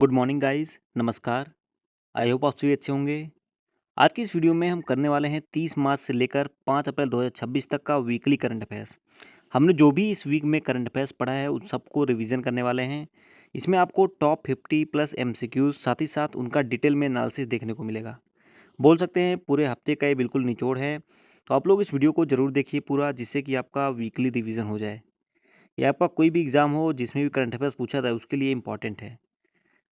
Good morning guys, नमस्कार। I hope आप सभी अच्छे होंगे। आज की इस वीडियो में हम करने वाले हैं 30 मार्च से लेकर 5 अप्रैल 2026 तक का वीकली करंट अफेयर्स। हमने जो भी इस वीक में करंट अफेयर्स पढ़ा है उन सबको रिवीजन करने वाले हैं। इसमें आपको टॉप 50 प्लस एमसीक्यूज साथ ही साथ उनका डिटेल में एनालिसिस देखने को मिलेगा। बोल सकते हैं पूरे हफ्ते का ये बिल्कुल निचोड़ है। तो आप लोग इस वीडियो को जरूर देखिए पूरा, जिससे कि आपका वीकली रिवीजन हो जाए। या आपका कोई भी एग्जाम हो जिसमें भी करंट अफेयर्स पूछा जाए उसके लिए इंपॉर्टेंट है।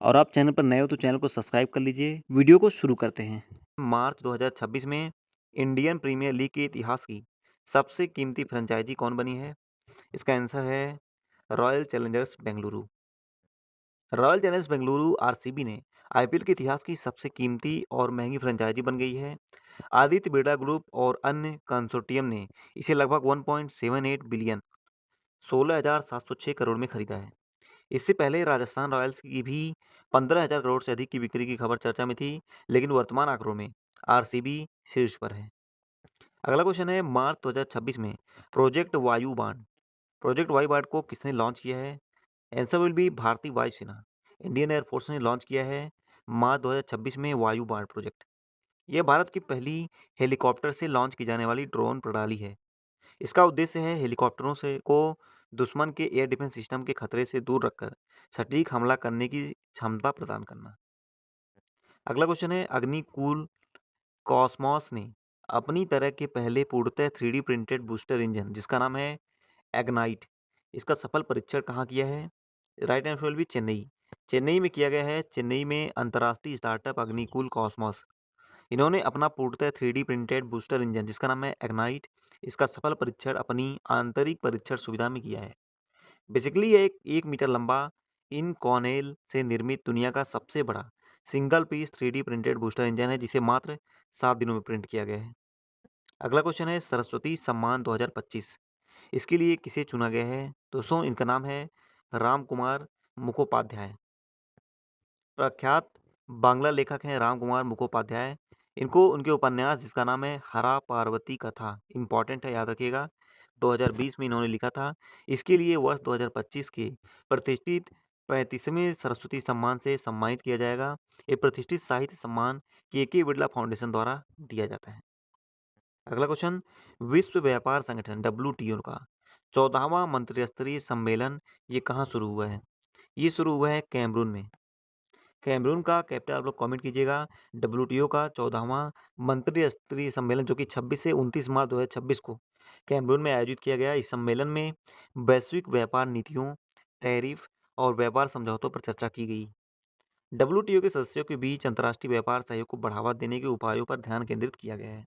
और आप चैनल पर नए हो तो चैनल को सब्सक्राइब कर लीजिए। वीडियो को शुरू करते हैं। मार्च 2026 में इंडियन प्रीमियर लीग के इतिहास की सबसे कीमती फ्रेंचाइजी कौन बनी है? इसका आंसर है royal Challengers Bengaluru. Royal Challengers Bengaluru RCB ने आईपीएल के इतिहास की सबसे कीमती और महंगी फ्रेंचाइजी बन गई है। आदित्य बिरला ग्रुप और अन्य कंसोर्टियम ने इसे लगभग 1.78 बिलियन 16,706 करोड़ में खरीदा है। इससे पहले राजस्थान रॉयल्स की भी 15,000 करोड़ से अधिक की बिक्री की खबर चर्चा में थी, लेकिन वर्तमान आंकड़ों में आरसीबी शीर्ष पर है। अगला क्वेश्चन है, मार्च 2026 में प्रोजेक्ट वायु बाण को किसने लॉन्च किया है? आंसर विल बी भारतीय वायुसेना। इंडियन एयरफोर्स ने लॉन्च किया है मार्च 2026 में वायु बाण प्रोजेक्ट। यह भारत की पहली हेलीकॉप्टर से लॉन्च की जाने वाली ड्रोन प्रणाली है। इसका उद्देश्य है हेलीकॉप्टरों से को दुश्मन के एयर डिफेंस सिस्टम के खतरे से दूर रखकर सटीक हमला करने की क्षमता प्रदान करना। अगला क्वेश्चन है, अग्निकूल कॉस्मॉस ने अपनी तरह के पहले पूर्णतः 3D प्रिंटेड बूस्टर इंजन जिसका नाम है एग्नाइट, इसका सफल परीक्षण कहाँ किया है? Right answer will B Chennai. Chennai में किया गया है। चेन्नई में अंतर्राष्ट्रीय स्टार्टअप अग्निकूल कॉस्मॉस, इन्होंने अपना पूर्णतः 3D प्रिंटेड बूस्टर इंजन जिसका नाम है एग्नाइट, इसका सफल परीक्षण अपनी आंतरिक परीक्षण सुविधा में किया है। बेसिकली ये एक मीटर लंबा इन कॉर्नेल से निर्मित दुनिया का सबसे बड़ा single piece 3D printed booster engine है, जिसे मात्र 7 दिनों में प्रिंट किया गया है। अगला क्वेश्चन है, सरस्वती सम्मान 2025 इसके लिए किसे चुना गया है? दोस्तों इनका नाम है राम कुमार मुखोपाध्याय। प्रख्यात बांग्ला लेखक हैं राम कुमार मुखोपाध्याय। इनको उनके उपन्यास जिसका नाम है हरा पार्वती कथा, इंपॉर्टेंट है, याद रखिएगा, 2020 में इन्होंने लिखा था। इसके लिए वर्ष 2025 के प्रतिष्ठित 35वें सरस्वती सम्मान से सम्मानित किया जाएगा। ये प्रतिष्ठित साहित्य सम्मान के बिरला फाउंडेशन द्वारा दिया जाता है। अगला क्वेश्चन, विश्व व्यापार संगठन डब्ल्यूटीओ का 14वां मंत्रिस्तरीय सम्मेलन ये कहाँ शुरू हुआ है? ये शुरू हुआ है कैमरून में। कैमरून का कैपिटल आप लोग कमेंट कीजिएगा। डब्ल्यूटीओ का 14वां मंत्री स्तरीय सम्मेलन जो कि 26 से 29 मार्च 2026 को कैमरून में आयोजित किया गया। इस सम्मेलन में वैश्विक व्यापार नीतियों, टैरिफ और व्यापार समझौतों पर चर्चा की गई। डब्ल्यूटीओ के सदस्यों के बीच अंतर्राष्ट्रीय व्यापार सहयोग को बढ़ावा देने के उपायों पर ध्यान केंद्रित किया गया है।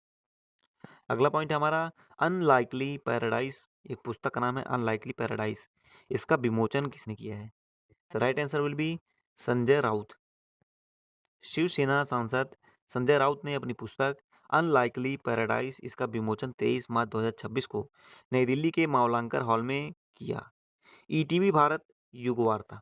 अगला पॉइंट है हमारा अनलाइकली पैराडाइज। एक पुस्तक का नाम है अनलाइकली पैराडाइज, इसका विमोचन किसने किया है? Right answer will be Sanjay Raut. Shiv Sena सांसद संजय राउत ने अपनी पुस्तक अनलाइकली पैराडाइज इसका विमोचन 23 मार्च 2026 को नई दिल्ली के मावलांकर हॉल में किया। ईटीवी भारत युग वार्ता,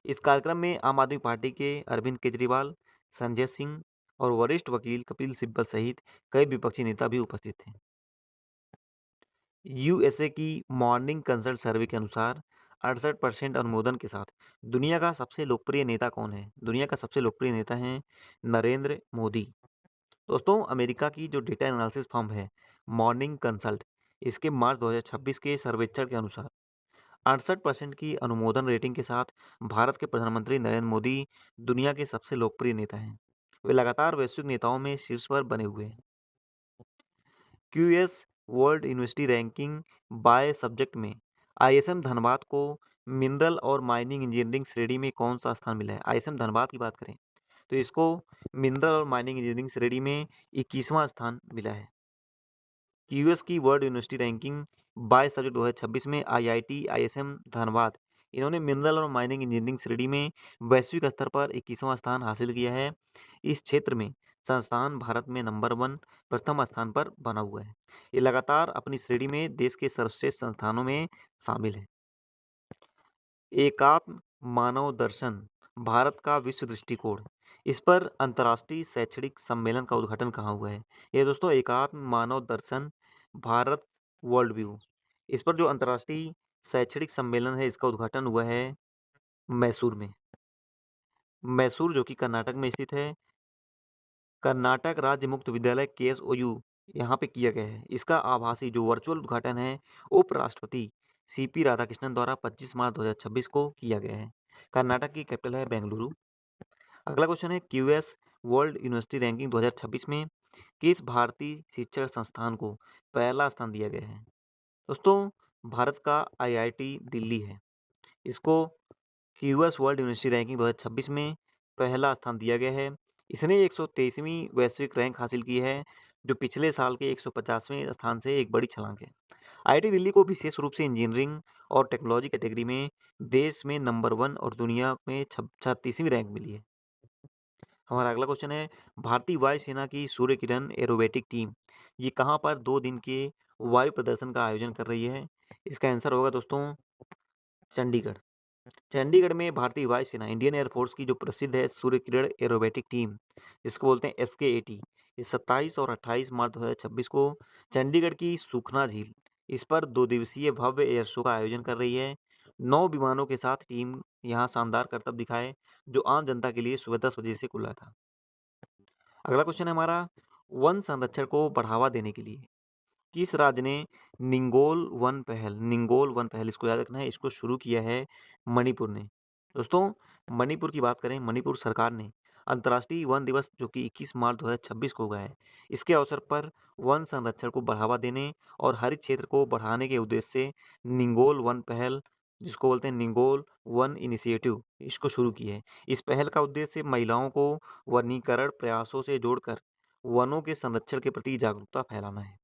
इस कार्यक्रम में आम आदमी पार्टी के अरविंद केजरीवाल, संजय सिंह और वरिष्ठ वकील कपिल सिब्बल सहित कई विपक्षी नेता भी उपस्थित थे। यूएसए की मॉर्निंग कंसल्ट सर्वे के अनुसार 68% अनुमोदन के साथ दुनिया का सबसे लोकप्रिय नेता कौन है? दुनिया का सबसे लोकप्रिय नेता है नरेंद्र मोदी। दोस्तों अमेरिका की जो डेटा एनालिसिस फर्म है मॉर्निंग कंसल्ट, इसके मार्च 2026 के सर्वेक्षण के अनुसार 68% की अनुमोदन रेटिंग के साथ भारत के प्रधानमंत्री नरेंद्र मोदी दुनिया के सबसे लोकप्रिय नेता हैं। वे लगातार वैश्विक नेताओं में शीर्ष पर बने हुए हैं। QS world university ranking by subject में आईएसएम धनबाद को मिनरल और माइनिंग इंजीनियरिंग श्रेणी में कौन सा स्थान मिला है? आईएसएम धनबाद की बात करें तो इसको मिनरल और माइनिंग इंजीनियरिंग श्रेणी में 21वां स्थान मिला है। यूएस की world university ranking by subject 2026 में आईआईटी आईएसएम धनबाद, इन्होंने मिनरल और माइनिंग इंजीनियरिंग श्रेणी में वैश्विक स्तर पर 21वां स्थान हासिल किया है। इस क्षेत्र में संस्थान भारत में नंबर 1 प्रथम स्थान पर बना हुआ है। ये लगातार अपनी श्रेणी में देश के सर्वश्रेष्ठ संस्थानों में शामिल है। एकात्म मानव दर्शन भारत का विश्व दृष्टिकोण, इस पर अंतर्राष्ट्रीय शैक्षणिक सम्मेलन का उद्घाटन कहाँ हुआ है? ये दोस्तों एकात्म मानव दर्शन भारत वर्ल्ड व्यू, इस पर जो अंतर्राष्ट्रीय शैक्षणिक सम्मेलन है इसका उद्घाटन हुआ है मैसूर में। मैसूर जो कि कर्नाटक में स्थित है, कर्नाटक राज्य मुक्त विद्यालय केएसओयू यहाँ पे किया गया है। इसका आभासी जो वर्चुअल उद्घाटन है उपराष्ट्रपति सीपी राधाकृष्णन द्वारा 25 मार्च 2026 को किया गया है। कर्नाटक की कैपिटल है बेंगलुरु। अगला क्वेश्चन है क्यूएस वर्ल्ड यूनिवर्सिटी रैंकिंग 2026 में किस भारतीय शिक्षण संस्थान को पहला स्थान दिया गया है? दोस्तों, भारत का आईआईटी दिल्ली है। इसको क्यूएस वर्ल्ड यूनिवर्सिटी रैंकिंग 2026 में पहला स्थान दिया गया है। इसने 123वीं वैश्विक रैंक हासिल की है, जो पिछले साल के 150वें स्थान से एक बड़ी छलांग है। आईआईटी दिल्ली को विशेष रूप से इंजीनियरिंग और टेक्नोलॉजी कैटेगरी में देश में नंबर 1 और दुनिया में 36वीं रैंक मिली है। हमारा अगला क्वेश्चन है भारतीय वायुसेना की सूर्य किरण एरोबेटिक टीम ये कहाँ पर 2 दिन के वायु प्रदर्शन का आयोजन कर रही है? इसका आंसर होगा दोस्तों चंडीगढ़। चंडीगढ़ में भारतीय वायुसेना इंडियन एयरफोर्स की जो प्रसिद्ध है सूर्य किरण एरोबेटिक टीम जिसको बोलते हैं SKAT, ये 27 और 28 मार्च 2026 को चंडीगढ़ की सुखना झील इस पर 2 दिवसीय भव्य एयर शो का आयोजन कर रही है। 9 विमानों के साथ टीम यहाँ शानदार करतब दिखाए जो आम जनता के लिए सुबह 10 बजे से खुला था। अगला क्वेश्चन है हमारा वन संरक्षण को बढ़ावा देने के लिए किस राज्य ने निंगोल वन पहल इसको याद रखना है, इसको शुरू किया है मणिपुर ने। दोस्तों, मणिपुर की बात करें, मणिपुर सरकार ने अंतर्राष्ट्रीय वन दिवस जो कि 21 मार्च 2026 को हुआ है, इसके अवसर पर वन संरक्षण को बढ़ावा देने और हरित क्षेत्र को बढ़ाने के उद्देश्य से निंगोल वन पहल जिसको बोलते हैं निंगोल वन इनिशिएटिव इसको शुरू की है। इस पहल का उद्देश्य महिलाओं को वनीकरण प्रयासों से जोड़कर वनों के संरक्षण के प्रति जागरूकता फैलाना है।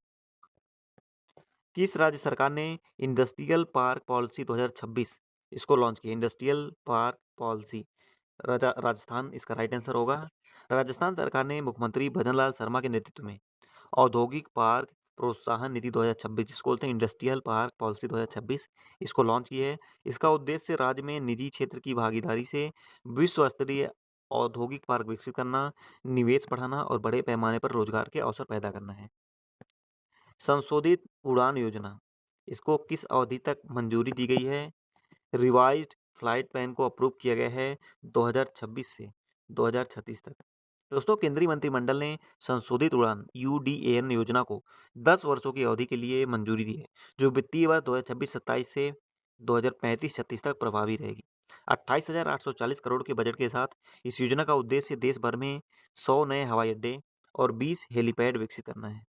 किस राज्य सरकार ने इंडस्ट्रियल पार्क पॉलिसी 2026 इसको लॉन्च किया? इंडस्ट्रियल पार्क पॉलिसी राजस्थान इसका राइट आंसर होगा। राजस्थान सरकार ने मुख्यमंत्री भजनलाल शर्मा के नेतृत्व में औद्योगिक पार्क प्रोत्साहन नीति 2026 जिसको बोलते हैं इंडस्ट्रियल पार्क पॉलिसी 2026 इसको लॉन्च की है। इसका उद्देश्य राज्य में निजी क्षेत्र की भागीदारी से विश्व स्तरीय औद्योगिक पार्क विकसित करना, निवेश बढ़ाना और बड़े पैमाने पर रोजगार के अवसर पैदा करना है। संशोधित उड़ान योजना इसको किस अवधि तक मंजूरी दी गई है? रिवाइज्ड फ्लाइट प्लान को अप्रूव किया गया है 2026 से 2036 तक। दोस्तों, केंद्रीय मंत्रिमंडल ने संशोधित उड़ान UDAN योजना को 10 वर्षों की अवधि के लिए मंजूरी दी है, जो वित्तीय वर्ष 2026-27 से 2035-36 तक प्रभावी रहेगी। 28,840 करोड़ के बजट के साथ इस योजना का उद्देश्य देश भर में 100 नए हवाई अड्डे और 20 हेलीपैड विकसित करना है।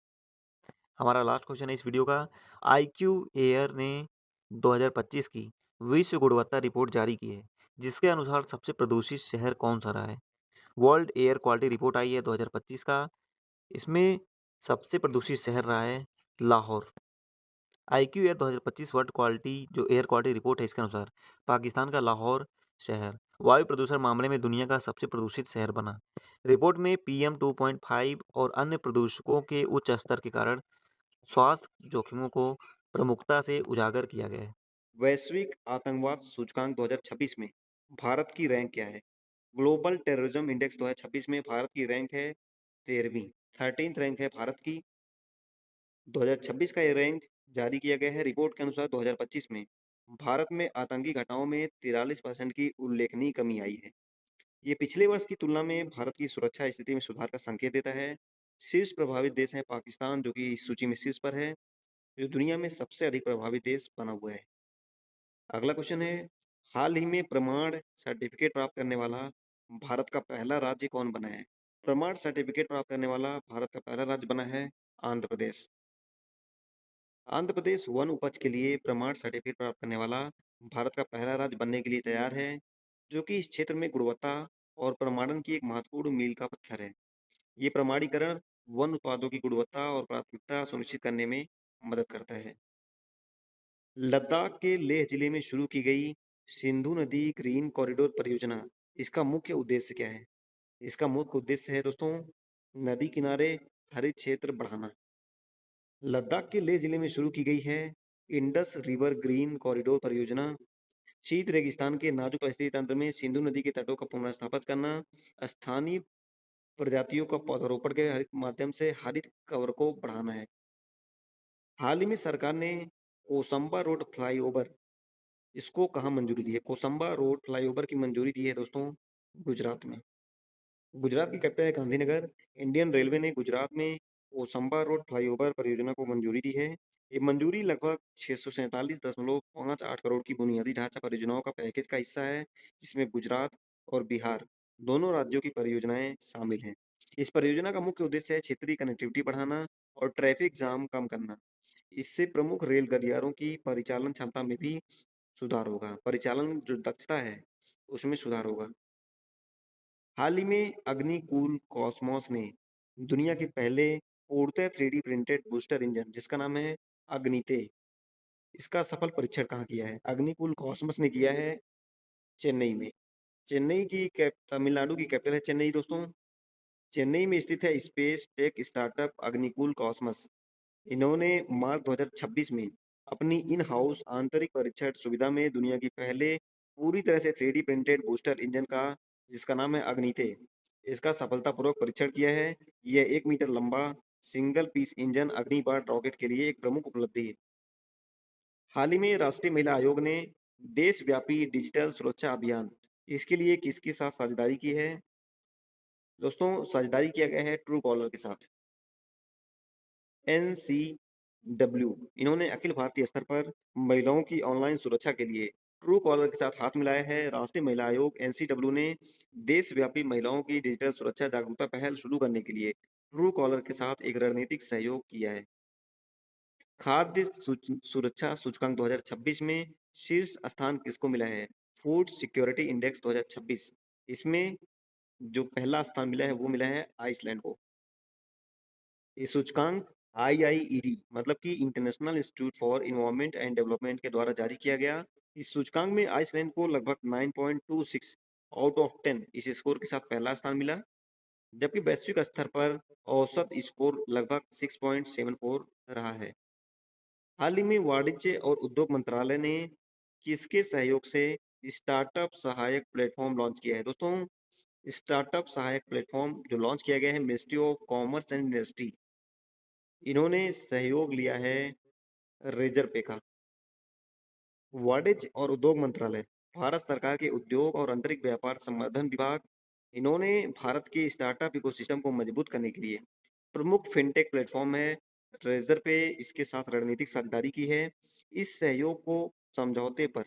हमारा लास्ट क्वेश्चन है इस वीडियो का IQ एयर ने 2025 की विश्व गुणवत्ता रिपोर्ट जारी की है, जिसके अनुसार सबसे प्रदूषित शहर कौन सा रहा है? वर्ल्ड एयर क्वालिटी रिपोर्ट आई है 2025 का, इसमें सबसे प्रदूषित शहर रहा है Lahore. IQ air 2025 world quality जो एयर क्वालिटी रिपोर्ट है इसके अनुसार पाकिस्तान का लाहौर शहर वायु प्रदूषण मामले में दुनिया का सबसे प्रदूषित शहर बना। रिपोर्ट में PM 2.5 और अन्य प्रदूषकों के उच्च स्तर के कारण स्वास्थ्य जोखिमों को प्रमुखता से उजागर किया गया है। वैश्विक आतंकवाद सूचकांक 2026 में भारत की रैंक क्या है? ग्लोबल टेररिज्म इंडेक्स 2026 में भारत की रैंक है 13वीं 13th रैंक है भारत की। 2026 का ये रैंक जारी किया गया है। रिपोर्ट के अनुसार 2025 में भारत में आतंकी घटनाओं में 43% की उल्लेखनीय कमी आई है। ये पिछले वर्ष की तुलना में भारत की सुरक्षा स्थिति में सुधार का संकेत देता है। शीर्ष प्रभावित देश है पाकिस्तान जो कि इस सूची में शीर्ष पर है, जो दुनिया में सबसे अधिक प्रभावित देश बना हुआ है। अगला क्वेश्चन है हाल ही में प्रमाण सर्टिफिकेट प्राप्त करने वाला भारत का पहला राज्य कौन बना है? प्रमाण सर्टिफिकेट प्राप्त करने वाला भारत का पहला राज्य बना है आंध्र प्रदेश। आंध्र प्रदेश वन उपज के लिए प्रमाण सर्टिफिकेट प्राप्त करने वाला भारत का पहला राज्य बनने के लिए तैयार है, जो कि इस क्षेत्र में गुणवत्ता और प्रमाणन की एक महत्वपूर्ण मील का पत्थर है। ये प्रमाणीकरण वन उत्पादों की गुणवत्ता और प्राथमिकता सुनिश्चित करने में मदद करता है। लद्दाख के लेह जिले में शुरू की गई सिंधु नदी ग्रीन कॉरिडोर परियोजना, इसका मुख्य उद्देश्य क्या है? इसका मुख्य उद्देश्य है दोस्तों नदी किनारे हरित क्षेत्र बढ़ाना। लद्दाख के लेह जिले में शुरू की गई है इंडस रिवर ग्रीन कॉरिडोर परियोजना। शीत रेगिस्तान के नाजुक परिस्थिति तंत्र में सिंधु नदी के तटों का पुनर्स्थापित करना, स्थानीय प्रजातियों का पौधारोपण के हरित माध्यम से हरित कवर को बढ़ाना है। हाल ही में सरकार ने कोसंबा रोड फ्लाईओवर इसको कहाँ मंजूरी दी है? कोसंबा रोड फ्लाईओवर की मंजूरी दी है दोस्तों गुजरात में। गुजरात की कैपिटल है गांधीनगर। इंडियन रेलवे ने गुजरात में ओसंबा रोड फ्लाईओवर परियोजना को मंजूरी दी है। ये मंजूरी लगभग 647.58 करोड़ की बुनियादी ढांचा परियोजनाओं का पैकेज का हिस्सा है, जिसमें गुजरात और बिहार दोनों राज्यों की परियोजनाएं शामिल हैं। इस परियोजना का मुख्य उद्देश्य है क्षेत्रीय कनेक्टिविटी बढ़ाना और ट्रैफिक जाम कम करना। इससे प्रमुख रेल गलियारों की परिचालन क्षमता में भी सुधार होगा। परिचालन जो दक्षता है, उसमें सुधार होगा। हाल ही में अग्निकूल कॉस्मोस ने दुनिया के पहले उड़ते 3D प्रिंटेड बूस्टर इंजन जिसका नाम है अग्निते, इसका सफल परीक्षण कहाँ किया है? अग्निकूल कॉस्मोस ने किया है चेन्नई में। तमिलनाडु की कैपिटल है चेन्नई दोस्तों। चेन्नई में स्थित है space tech startup Agnikul cosmos. इन्होंने मार्च 2026 में अपनी इन हाउस आंतरिक परीक्षण सुविधा में दुनिया की पहले पूरी तरह से 3D प्रिंटेड बूस्टर इंजन का, जिसका नाम है अग्निते, इसका सफलतापूर्वक परीक्षण किया है। यह 1 मीटर लंबा सिंगल पीस इंजन अग्निबाण रॉकेट के लिए एक प्रमुख उपलब्धि है। हाल ही में राष्ट्रीय महिला आयोग ने देशव्यापी डिजिटल सुरक्षा अभियान, इसके लिए किसके साथ साझेदारी की है? दोस्तों, साझेदारी किया गया है ट्रू कॉलर के साथ। एनसीडब्ल्यू इन्होंने अखिल भारतीय स्तर पर महिलाओं की ऑनलाइन सुरक्षा के लिए ट्रू कॉलर के साथ हाथ मिलाया है। राष्ट्रीय महिला आयोग एनसीडब्ल्यू ने देशव्यापी महिलाओं की डिजिटल सुरक्षा जागरूकता पहल शुरू करने के लिए ट्रू कॉलर के साथ एक रणनीतिक सहयोग किया है। खाद्य सुरक्षा सूचकांक 2026 में शीर्ष स्थान किसको मिला है? फूड सिक्योरिटी इंडेक्स 2026, इसमें जो पहला स्थान मिला है वो मिला है आइसलैंड को। ये सूचकांक आईआईईडी मतलब कि international institute for environment and development के द्वारा जारी किया गया। इस सूचकांक में आइसलैंड को लगभग 9.26 आउट ऑफ 10 इस स्कोर के साथ पहला स्थान मिला, जबकि वैश्विक स्तर पर औसत स्कोर लगभग 6.74 रहा है। हाल ही में वाणिज्य और उद्योग मंत्रालय ने किसके सहयोग से स्टार्टअप सहायक प्लेटफॉर्म लॉन्च किया है? दोस्तों, स्टार्टअप सहायक प्लेटफॉर्म जो लॉन्च किया गया है ministry of commerce and industry, इन्होंने सहयोग लिया है रेजर पे का। वाणिज्य और उद्योग मंत्रालय, भारत सरकार के उद्योग और आंतरिक व्यापार संवर्धन विभाग, इन्होंने भारत के स्टार्टअप इकोसिस्टम को मजबूत करने के लिए प्रमुख फिनटेक प्लेटफॉर्म है रेजर पे, इसके साथ रणनीतिक साझेदारी की है। इस सहयोग को समझौते पर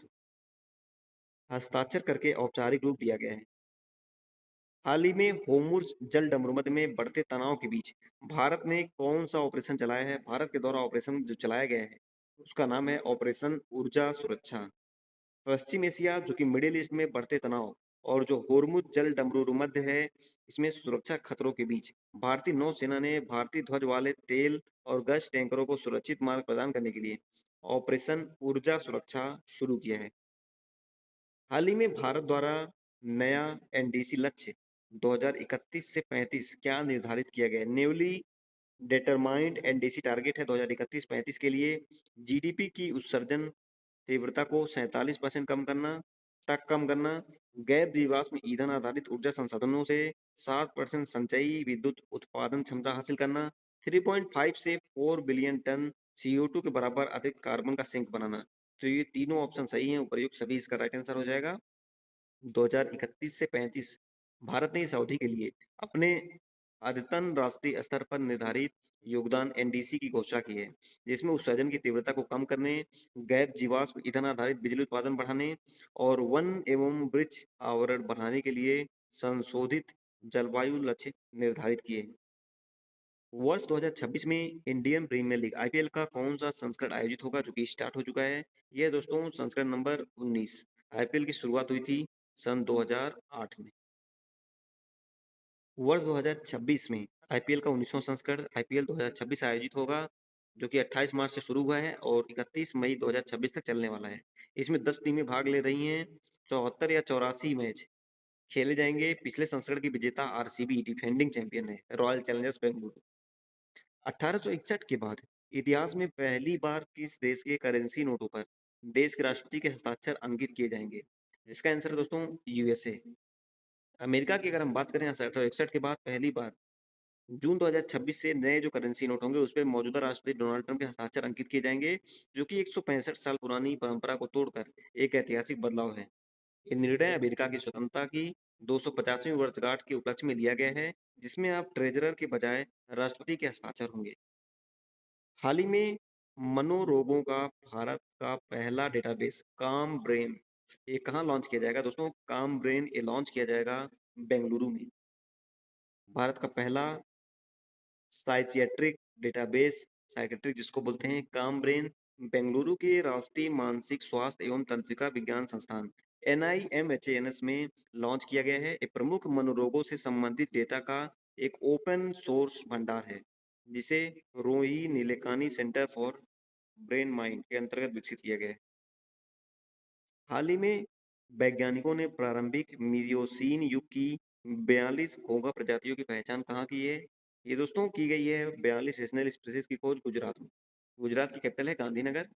हस्ताक्षर करके औपचारिक रूप दिया गया है। हाल ही में होर्मुज जल डमरूमद में बढ़ते तनाव के बीच भारत ने कौन सा ऑपरेशन चलाया है? भारत के द्वारा ऑपरेशन जो चलाया गया है उसका नाम है ऑपरेशन ऊर्जा सुरक्षा। पश्चिम एशिया जो कि मिडिल ईस्ट में बढ़ते तनाव और जो होर्मुज जल डमरूमद है, इसमें सुरक्षा खतरों के बीच भारतीय नौसेना ने भारतीय ध्वज वाले तेल और गैस टैंकरों को सुरक्षित मार्ग प्रदान करने के लिए ऑपरेशन ऊर्जा सुरक्षा शुरू किया है। हाल ही में भारत द्वारा नया एनडीसी लक्ष्य 2031 से 35 क्या निर्धारित किया गया है? न्यूली डिटरमाइंड एनडीसी टारगेट है 2031-35 के लिए जीडीपी की उत्सर्जन तीव्रता को 47% कम करना, गैर जीवाश्म ईंधन आधारित ऊर्जा संसाधनों से 7% संचयी विद्युत उत्पादन क्षमता हासिल करना, 3.5 से 4 बिलियन टन CO2 के बराबर अधिक कार्बन का सिंक बनाना। तो ये तीनों ऑप्शन सही हैं, उपर्युक्त सभी इसका राइट आंसर हो जाएगा। 2031 से 35 भारत ने इस अवधि के लिए अपने अद्यतन राष्ट्रीय स्तर पर निर्धारित योगदान एनडीसी की घोषणा की है, जिसमें उत्सर्जन की तीव्रता को कम करने, गैर जीवाश्म ईंधन आधारित बिजली उत्पादन बढ़ाने और वन एवं वृक्ष आवरण बढ़ाने के लिए संशोधित जलवायु लक्ष्य निर्धारित किए हैं। वर्ष 2026 में इंडियन प्रीमियर लीग आईपीएल का कौन सा संस्करण आयोजित होगा, जो कि स्टार्ट हो चुका है? यह दोस्तों संस्करण नंबर 19। आईपीएल की शुरुआत हुई थी सन 2008 में। वर्ष 2026 में आईपीएल का 19वां संस्करण आईपीएल 2026 आयोजित होगा, जो कि 28 मार्च से शुरू हुआ है और 31 मई 2026 तक चलने वाला है। इसमें 10 टीमें भाग ले रही हैं। 74 या 84 मैच खेले जाएंगे। पिछले संस्करण की विजेता आरसीबी डिफेंडिंग चैंपियन है, रॉयल चैलेंजर्स बेंगलुरु। 1861 के बाद इतिहास में पहली बार किस देश के करेंसी नोटों पर देश के राष्ट्रपति के हस्ताक्षर अंकित किए जाएंगे? इसका आंसर है दोस्तों यूएसए। अमेरिका की अगर हम बात करें 1861 के बाद पहली बार जून 2026 से नए जो करेंसी नोट होंगे उस पे मौजूदा राष्ट्रपति डोनाल्ड ट्रंप के हस्ताक्षर अंकित किए जाएंगे, जो कि 165 साल पुरानी परंपरा को तोड़कर एक ऐतिहासिक बदलाव है। ये निर्णय अमेरिका की स्वतंत्रता की 250वीं वर्षगांठ के उपलक्ष्य में लिया गया है, जिसमें अब ट्रेजरर के बजाय राष्ट्रपति के हस्ताक्षर होंगे। हाल ही में मनोरोगों का भारत का पहला डेटाबेस काम ब्रेन, ये कहाँ लॉन्च किया जाएगा दोस्तों? काम ब्रेन ये लॉन्च किया जाएगा बेंगलुरु में। भारत का पहला साइकियाट्रिक डेटाबेस, साइकियाट्रिक जिसको बोलते हैं, काम ब्रेन बेंगलुरु के राष्ट्रीय मानसिक स्वास्थ्य एवं तंत्रिका विज्ञान संस्थान NIMHANS में लॉन्च किया गया है। एक प्रमुख मनोरोगों से संबंधित डेटा का एक ओपन सोर्स भंडार है, जिसे रोही Nilekani centre for brain mind के अंतर्गत विकसित किया गया है। हाल ही में वैज्ञानिकों ने प्रारंभिक मियोसीन युग की 42 घोंघा प्रजातियों की पहचान कहाँ की है? ये दोस्तों की गई है 42 रीजनल स्पीसीज की खोज गुजरात में। गुजरात की कैपिटल है गांधीनगर।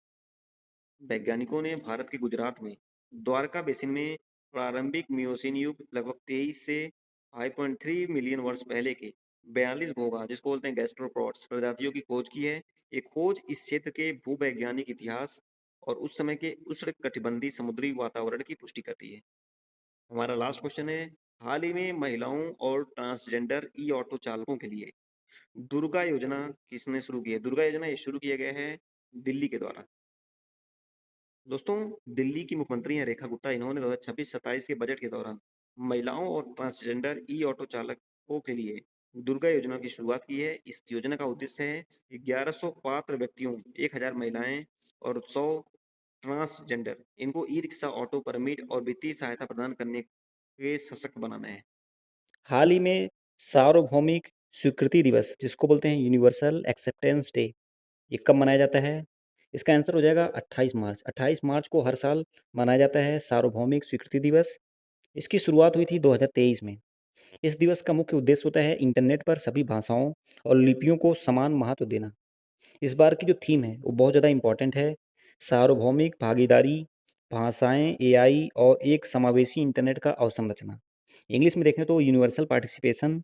वैज्ञानिकों ने भारत के गुजरात में द्वारका बेसिन में प्रारंभिक मियोसीन युग लगभग 23 से 5.3 मिलियन वर्ष पहले के 42 घोंघा, जिसको बोलते हैं गैस्ट्रोपॉड्स, प्रजातियों की खोज की है। ये खोज इस क्षेत्र के भूवैज्ञानिक इतिहास और उस समय के उष्णकटिबंधीय समुद्री वातावरण की पुष्टि करती है। हमारा लास्ट क्वेश्चन है, हाल ही में महिलाओं और ट्रांसजेंडर ई ऑटो चालकों के लिए दुर्गा योजना किसने शुरू की है? दुर्गा योजना ये शुरू किया गया है दिल्ली के द्वारा। दोस्तों, दिल्ली की मुख्यमंत्री हैं रेखा गुप्ता, इन्होंने 2026-27 के बजट के दौरान महिलाओं और ट्रांसजेंडर ई ऑटो चालकों के लिए दुर्गा योजना की शुरुआत की है। इस योजना का उद्देश्य है 1100 पात्र व्यक्तियों, 1000 महिलाएं और 100 ट्रांसजेंडर, इनको ई रिक्शा, ऑटो परमिट और वित्तीय सहायता प्रदान करने के सशक्त बनाना है। हाल ही में सार्वभौमिक स्वीकृति दिवस, जिसको बोलते हैं यूनिवर्सल एक्सेप्टेंस डे, ये कब मनाया जाता है? इसका आंसर हो जाएगा 28 मार्च। 28 मार्च को हर साल मनाया जाता है सार्वभौमिक स्वीकृति दिवस। इसकी शुरुआत हुई थी 2023 में। इस दिवस का मुख्य उद्देश्य होता है इंटरनेट पर सभी भाषाओं और लिपियों को समान महत्व देना। इस बार की जो थीम है वो बहुत ज़्यादा इम्पोर्टेंट है, सार्वभौमिक भागीदारी, भाषाएं, AI और एक समावेशी इंटरनेट का अवसंरचना। इंग्लिश में देखें तो universal participation,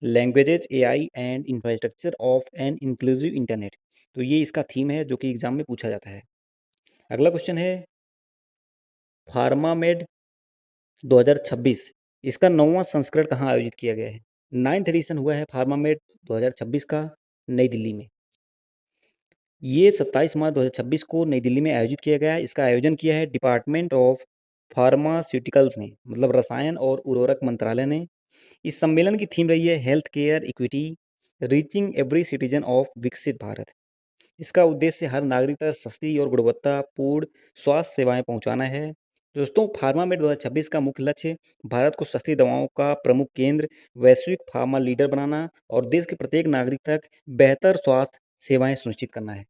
languages, AI and infrastructure of an inclusive internet. तो ये इसका थीम है जो कि एग्जाम में पूछा जाता है। अगला क्वेश्चन है, फार्मामेड 2026, इसका 9वां संस्करण कहाँ आयोजित किया गया है? 9th एडिशन हुआ है फार्मामेड 2026 का, नई दिल्ली में। ये 27 मार्च 2026 को नई दिल्ली में आयोजित किया गया है। इसका आयोजन किया है डिपार्टमेंट ऑफ फार्मास्यूटिकल्स ने, मतलब रसायन और उर्वरक मंत्रालय ने। इस सम्मेलन की थीम रही है health care equity, reaching every citizen of विकसित भारत। इसका उद्देश्य हर नागरिक तक सस्ती और गुणवत्तापूर्ण स्वास्थ्य सेवाएं पहुंचाना है। दोस्तों, फार्मामेड 2026 का मुख्य लक्ष्य भारत को सस्ती दवाओं का प्रमुख केंद्र, वैश्विक फार्मा लीडर बनाना और देश के प्रत्येक नागरिक तक बेहतर स्वास्थ्य सेवाएं सुनिश्चित करना है।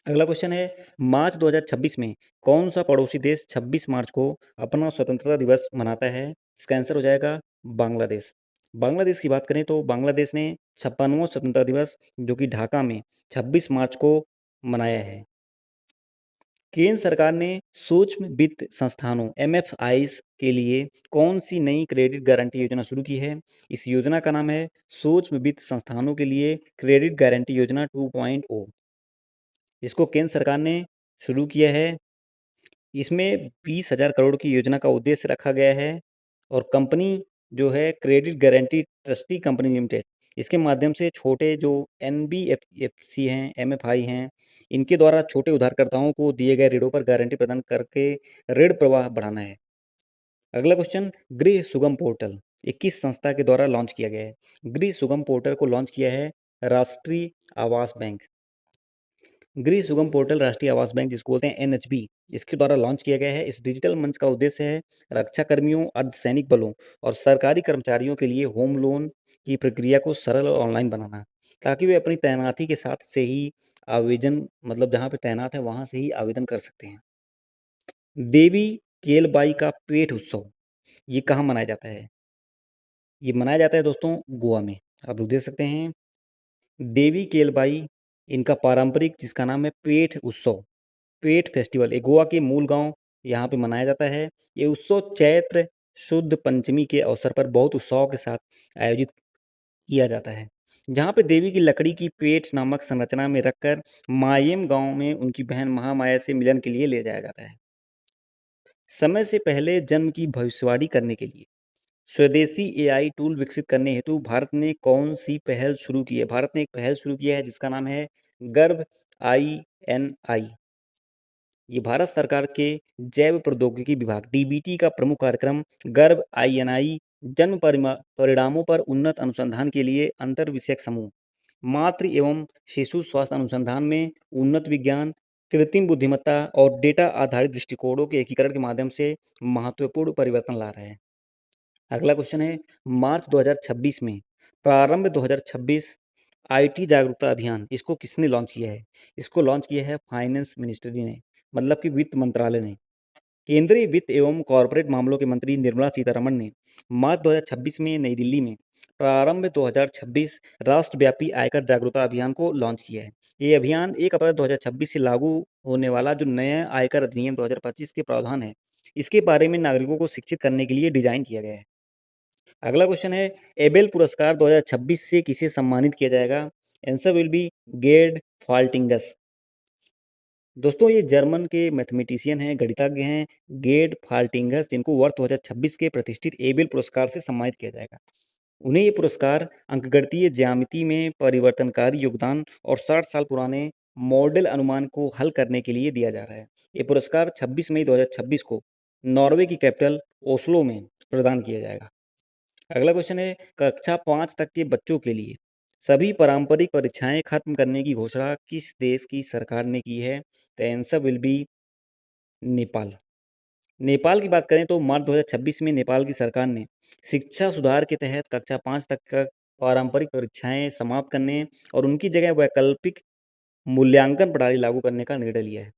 अगला क्वेश्चन है, मार्च 2026 में कौन सा पड़ोसी देश 26 मार्च को अपना स्वतंत्रता दिवस मनाता है? इसका आंसर हो जाएगा बांग्लादेश। बांग्लादेश की बात करें तो बांग्लादेश ने 56वां स्वतंत्रता दिवस, जो कि ढाका में 26 मार्च को मनाया है। केंद्र सरकार ने सूक्ष्म वित्त संस्थानों MFIs के लिए कौन सी नई क्रेडिट गारंटी योजना शुरू की है? इस योजना का नाम है सूक्ष्म वित्त संस्थानों के लिए क्रेडिट गारंटी योजना 2.0। इसको केंद्र सरकार ने शुरू किया है। इसमें 20,000 करोड़ की योजना का उद्देश्य रखा गया है और कंपनी जो है credit guarantee trustee company limited, इसके माध्यम से छोटे जो NBFC हैं, MFI हैं, इनके द्वारा छोटे उधारकर्ताओं को दिए गए ऋणों पर गारंटी प्रदान करके ऋण प्रवाह बढ़ाना है। अगला क्वेश्चन, गृह सुगम पोर्टल, ये किस संस्था के द्वारा लॉन्च किया गया है? गृह सुगम पोर्टल को लॉन्च किया है राष्ट्रीय आवास बैंक। गृह सुगम पोर्टल राष्ट्रीय आवास बैंक, जिसको बोलते हैं NHB, इसके द्वारा लॉन्च किया गया है। इस डिजिटल मंच का उद्देश्य है रक्षा कर्मियों, अर्धसैनिक बलों और सरकारी कर्मचारियों के लिए होम लोन की प्रक्रिया को सरल और ऑनलाइन बनाना, ताकि वे अपनी तैनाती के साथ से ही आवेदन, मतलब जहाँ पे तैनात है वहाँ से ही आवेदन कर सकते हैं। देवी केलबाई का पेट उत्सव, ये कहाँ मनाया जाता है? ये मनाया जाता है दोस्तों गोवा में। आप लोग देख सकते हैं देवी केलबाई, इनका पारंपरिक जिसका नाम है पेट उत्सव, पेट फेस्टिवल, ये गोवा के मूल गांव यहाँ पे मनाया जाता है। ये उत्सव चैत्र शुद्ध पंचमी के अवसर पर बहुत उत्साह के साथ आयोजित किया जाता है, जहाँ पे देवी की लकड़ी की पेट नामक संरचना में रखकर मायेम गांव में उनकी बहन महामाया से मिलन के लिए ले जाया जाता है। समय से पहले जन्म की भविष्यवाणी करने के लिए स्वदेशी एआई टूल विकसित करने हेतु भारत ने कौन-सी पहल शुरू की है? भारत ने एक पहल शुरू की है जिसका नाम है गर्भ आईएनआई। ये भारत सरकार के जैव प्रौद्योगिकी विभाग डीबीटी का प्रमुख कार्यक्रम गर्भ आईएनआई जन्म परिणामों पर उन्नत अनुसंधान के लिए अंतर विषयक समूह, मातृ एवं शिशु स्वास्थ्य अनुसंधान में उन्नत विज्ञान, कृत्रिम बुद्धिमत्ता और डेटा आधारित दृष्टिकोणों के एकीकरण के माध्यम से महत्वपूर्ण परिवर्तन ला रहा है। अगला क्वेश्चन है मार्च 2026 में प्रारंभ 2026 आईटी जागरूकता अभियान इसको किसने लॉन्च किया है? इसको लॉन्च किया है फाइनेंस मिनिस्ट्री ने, मतलब कि वित्त मंत्रालय ने। केंद्रीय वित्त एवं कॉरपोरेट मामलों के मंत्री निर्मला सीतारमण ने मार्च 2026 में नई दिल्ली में प्रारंभ 2026 राष्ट्रव्यापी आयकर जागरूकता अभियान को लॉन्च किया है। ये अभियान 1 अप्रैल 2026 से लागू होने वाला जो नया आयकर अधिनियम 2025 के प्रावधान है, इसके बारे में नागरिकों को शिक्षित करने के लिए डिजाइन किया गया है। अगला क्वेश्चन है एबेल पुरस्कार 2026 से किसे सम्मानित किया जाएगा? Answer will be Gerd Faltings. दोस्तों ये जर्मन के मैथमेटिशियन हैं, गणितज्ञ हैं गेर्ड फाल्टिंगस, जिनको वर्ष 2026 के प्रतिष्ठित एबेल पुरस्कार से सम्मानित किया जाएगा। उन्हें ये पुरस्कार अंकगणितीय ज्यामिति में परिवर्तनकारी योगदान और 60 साल पुराने मॉडल अनुमान को हल करने के लिए दिया जा रहा है। ये पुरस्कार 26 मई 2026 को नॉर्वे की कैपिटल ओस्लो में प्रदान किया जाएगा। अगला क्वेश्चन है कक्षा 5 तक के बच्चों के लिए सभी पारंपरिक परीक्षाएं खत्म करने की घोषणा किस देश की सरकार ने की है? The answer will B Nepal. Nepal की बात करें तो मार्च 2026 में नेपाल की सरकार ने शिक्षा सुधार के तहत कक्षा 5 तक का पारंपरिक परीक्षाएं समाप्त करने और उनकी जगह वैकल्पिक मूल्यांकन प्रणाली लागू करने का निर्णय लिया है।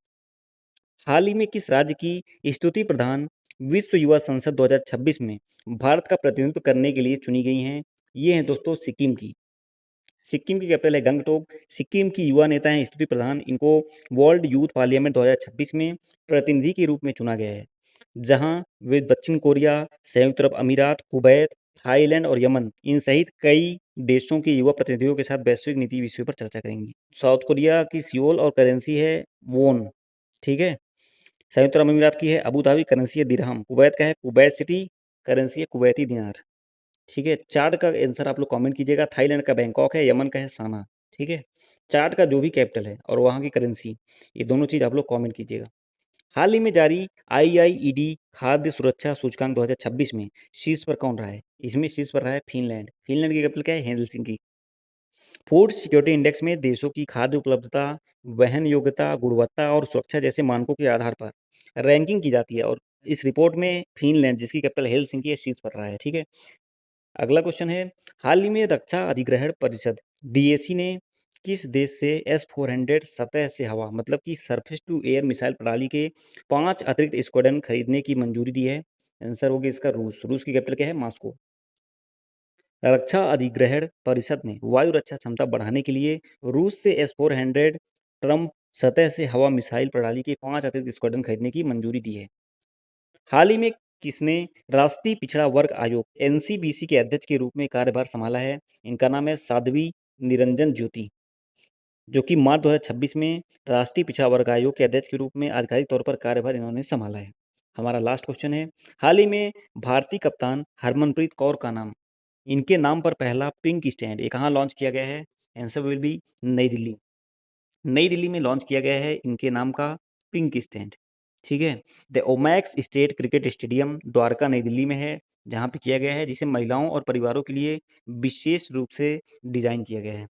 हाल ही में किस राज्य की स्तुति प्रधान विश्व युवा संसद 2026 में भारत का प्रतिनिधित्व करने के लिए चुनी गई हैं? ये हैं दोस्तों सिक्किम की। सिक्किम की कैपिटल है गंगटोक। सिक्किम की युवा नेता हैं स्तुति प्रधान। इनको वर्ल्ड यूथ पार्लियामेंट 2026 में प्रतिनिधि के रूप में चुना गया है, जहां वे दक्षिण कोरिया, संयुक्त अरब अमीरात, कुवैत, थाईलैंड और यमन इन सहित कई देशों के युवा प्रतिनिधियों के साथ वैश्विक नीति विषयों पर चर्चा करेंगी। साउथ कोरिया की सियोल और करेंसी है वोन, ठीक है। संयुक्त अरब अमीरात की है अबू धाबी, करेंसी है दिरहम। कुवैत का है कुवैत सिटी, करेंसी है कुवैती दिनार, ठीक है। चार्ट का आंसर आप लोग कमेंट कीजिएगा। थाईलैंड का बैंकॉक है, यमन का है साना, ठीक है। चार्ट का जो भी कैपिटल है और वहाँ की करेंसी, ये दोनों चीज़ आप लोग कमेंट कीजिएगा। हाल ही में जारी आईआईईडी खाद्य सुरक्षा सूचकांक 2026 में शीर्ष पर कौन रहा है? इसमें शीर्ष पर रहा है फिनलैंड। फिनलैंड की कैपिटल क्या है? हेलसिंकी। फूड सिक्योरिटी इंडेक्स में देशों की खाद्य उपलब्धता, वहन योग्यता, गुणवत्ता और सुरक्षा जैसे मानकों के आधार पर रैंकिंग की जाती है और इस रिपोर्ट में फिनलैंड, जिसकी कैपिटल हेलसिंकी है, शीर्ष पर रहा है, ठीक है। अगला क्वेश्चन है हाल ही में रक्षा अधिग्रहण परिषद डीएसी ने किस देश से S-400 सतह से हवा मतलब कि सरफेस टू एयर मिसाइल प्रणाली के 5 अतिरिक्त स्क्वाड्रन खरीदने की मंजूरी दी है? आंसर होगी इसका रूस। रूस की कैपिटल क्या है? मॉस्को। रक्षा अधिग्रहण परिषद ने वायु रक्षा क्षमता बढ़ाने के लिए रूस से S-400 ट्रम्प सतह से हवा मिसाइल प्रणाली के 5 अतिरिक्त स्क्वाड्रन खरीदने की मंजूरी दी है। हाल ही में किसने राष्ट्रीय पिछड़ा वर्ग आयोग एनसीबीसी के अध्यक्ष के रूप में कार्यभार संभाला है? इनका नाम है साध्वी निरंजन ज्योति, जो कि मार्च 2026 में राष्ट्रीय पिछड़ा वर्ग आयोग के अध्यक्ष के रूप में आधिकारिक तौर पर कार्यभार इन्होंने संभाला है। हमारा लास्ट क्वेश्चन है हाल ही में भारतीय कप्तान हरमनप्रीत कौर का नाम, इनके नाम पर पहला पिंक स्टैंड ये कहाँ लॉन्च किया गया है? आंसर विल बी नई दिल्ली। नई दिल्ली में लॉन्च किया गया है इनके नाम का पिंक स्टैंड, ठीक है। The Omaxe state cricket stadium Dwarka नई दिल्ली में है, जहाँ पे किया गया है, जिसे महिलाओं और परिवारों के लिए विशेष रूप से डिजाइन किया गया है।